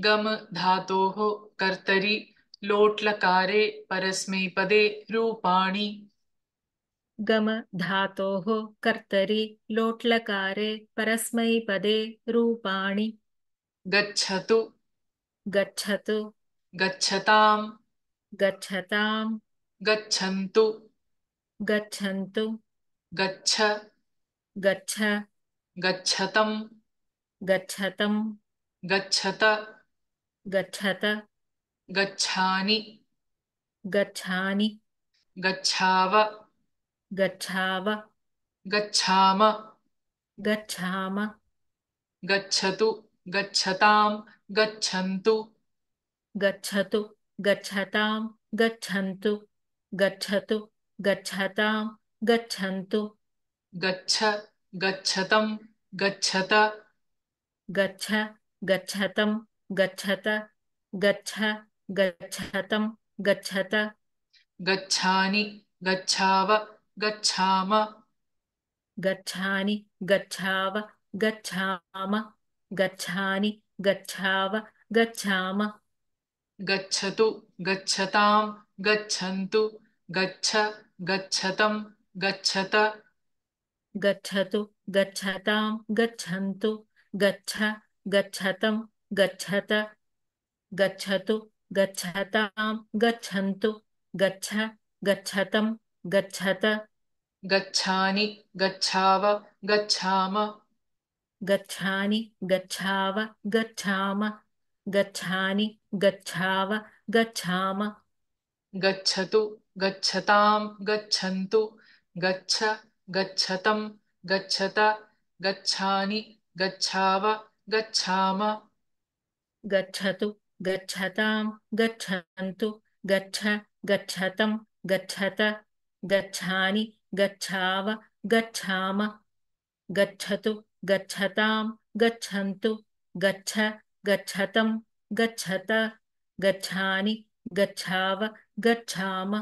गम धातोः कर्तरि लोट्लकारे परस्मैपदे रूपाणि। गम धातोः कर्तरि लोट्लकारे परस्मैपदे रूपाणि। गच्छतु गच्छतु गच्छताम् गच्छताम् गच्छन्तु गच्छन्तु गच्छ गच्छ गच्छतम् गच्छतम् गच्छत गच्छत गच्छानि गच्छानि गच्छाव गच्छाव गच्छाम गच्छाम गच्छतु गच्छताम् गच्छन्तु गच्छतु गच्छताम् गच्छन्तु गच्छतु गच्छताम् गच्छन्तु गच्छ गच्छतम् गच्छत गच्छ गच्छतं गच्छत गच्छ गच्छतं गच्छत गच्छानि गच्छाव गच्छाम गच्छानि गच्छाव गच्छाम गच्छानि गच्छाव गच्छाम गच्छतु गच्छताम् गच्छन्तु गच्छ गच्छतम् गच्छत गच्छतु गच्छतां गच्छन्तु गच्छ गच्छतं गच्छत गच्छतु गच्छतां गच्छन्तु गच्छ गच्छतं गच्छत गच्छानि गच्छाव गच्छाम गच्छानि गच्छाव गच्छाम गच्छानि गच्छाव गच्छाम गच्छतु गच्छताम् गच्छन्तु गच्छ गच्छतम् गच्छत गच्छानि गच्छाव गच्छाम गच्छतु गच्छतां गच्छन्तु गच्छ गच्छतं गच्छत गच्छानि गच्छाव गच्छाम गच्छतु गच्छतां गच्छन्तु गच्छ गच्छतं गच्छत गच्छानि गच्छाव गच्छाम